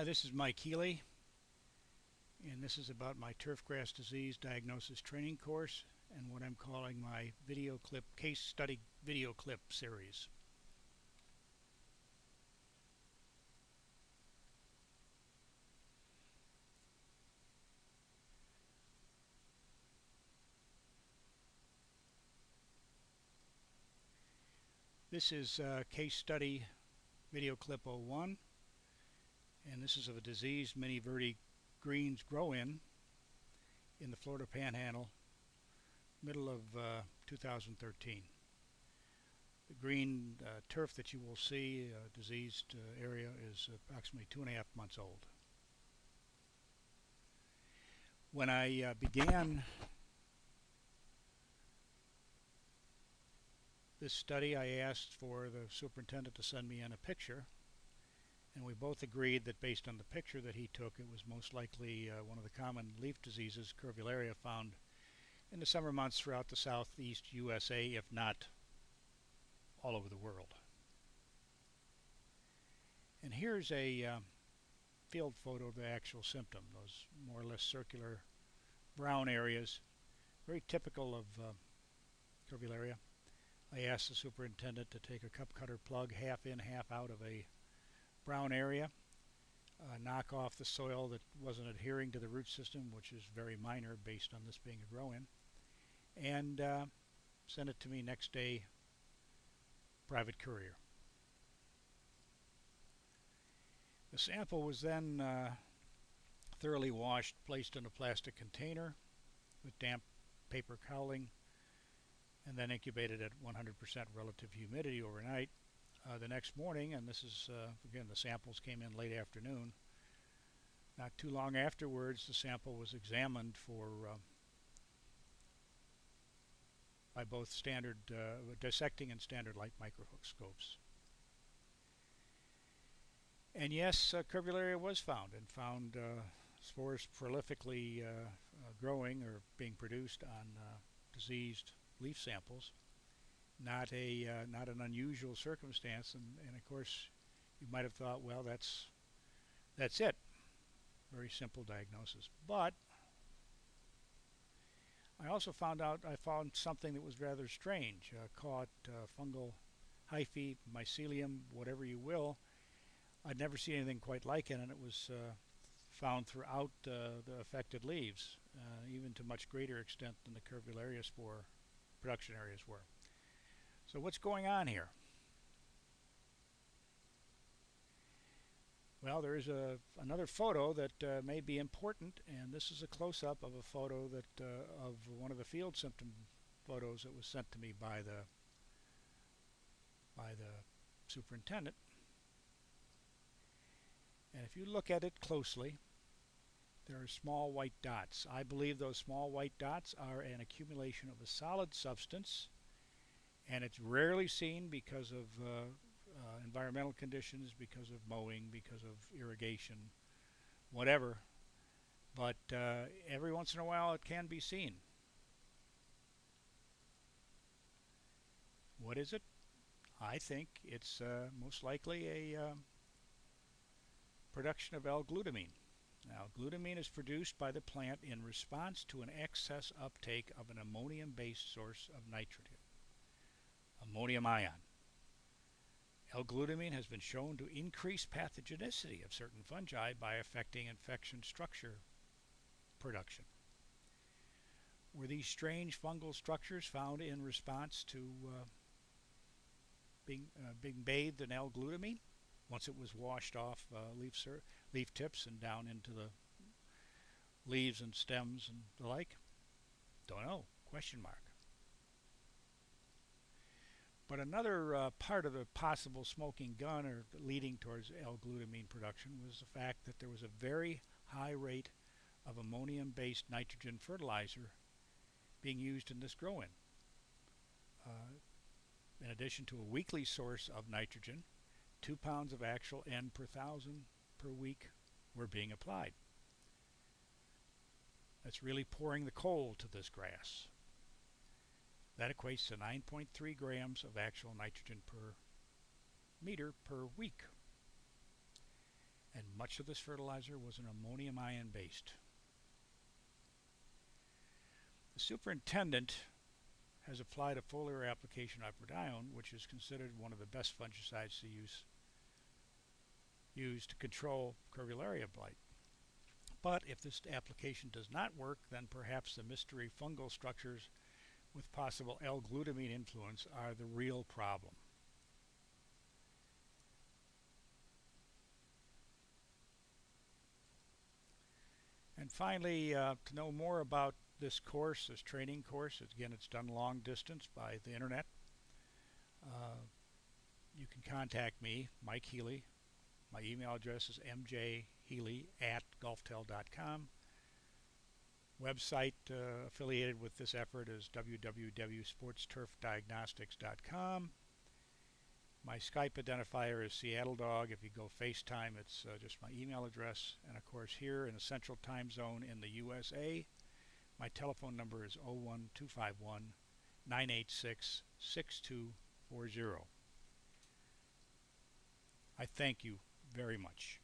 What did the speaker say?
This is Mike Healy, and this is about my turfgrass disease diagnosis training course and what I'm calling my video clip case study video clip series. This is case study video clip 01, and this is of a disease many verde greens grow in the Florida Panhandle, middle of 2013. The green turf that you will see, diseased area, is approximately 2.5 months old. When I began this study, I asked for the superintendent to send me in a picture, and we both agreed that based on the picture that he took, it was most likely one of the common leaf diseases, curvularia, found in the summer months throughout the southeast USA, if not all over the world. And here's a field photo of the actual symptom, those more or less circular brown areas, very typical of curvularia. I asked the superintendent to take a cup cutter plug, half in, half out of a brown area, knock off the soil that wasn't adhering to the root system, which is very minor based on this being a grow-in, and send it to me next day, private courier. The sample was then thoroughly washed, placed in a plastic container with damp paper cowling, and then incubated at 100% relative humidity overnight. The next morning, and this is, again, the samples came in late afternoon, not too long afterwards, the sample was examined for by both standard dissecting and standard light microscopes. And yes, curvularia was found, and found spores prolifically growing or being produced on diseased leaf samples. Not an unusual circumstance, and of course you might have thought, well, that's it. Very simple diagnosis. But I also found something that was rather strange. Caught fungal hyphae, mycelium, whatever you will. I'd never seen anything quite like it, and it was found throughout the affected leaves, even to much greater extent than the curvularia spore production areas were. So what's going on here? Well, there is another photo that may be important, and this is a close-up of a photo that of one of the field symptom photos that was sent to me by the superintendent. And if you look at it closely, there are small white dots. I believe those small white dots are an accumulation of a solid substance, and it's rarely seen because of environmental conditions, because of mowing, because of irrigation, whatever. But every once in a while it can be seen. What is it? I think it's most likely a production of L-glutamine. Now, glutamine is produced by the plant in response to an excess uptake of an ammonium-based source of nitrogen, ammonium ion. L-glutamine has been shown to increase pathogenicity of certain fungi by affecting infection structure production. Were these strange fungal structures found in response to being bathed in L-glutamine once it was washed off leaf tips and down into the leaves and stems and the like? Don't know. Question mark. But another part of the possible smoking gun or leading towards L-glutamine production was the fact that there was a very high rate of ammonium-based nitrogen fertilizer being used in this grow-in. In addition to a weekly source of nitrogen, 2 pounds of actual N per 1,000 per week were being applied. That's really pouring the coal to this grass. That equates to 9.3 grams of actual nitrogen per meter per week. And much of this fertilizer was an ammonium ion based. The superintendent has applied a foliar application of iprodione, which is considered one of the best fungicides to use to control curvularia blight. But if this application does not work, then perhaps the mystery fungal structures with possible L-glutamine influence are the real problem. And finally, to know more about this course, this training course, again, it's done long distance by the internet. You can contact me, Mike Healy. My email address is mjhealy@gulftel.com. Website affiliated with this effort is www.sportsturfdiagnostics.com. My Skype identifier is Seattle Dog. If you go FaceTime, it's just my email address. And of course, here in the Central Time Zone in the USA, my telephone number is 01251 986 6240. I thank you very much.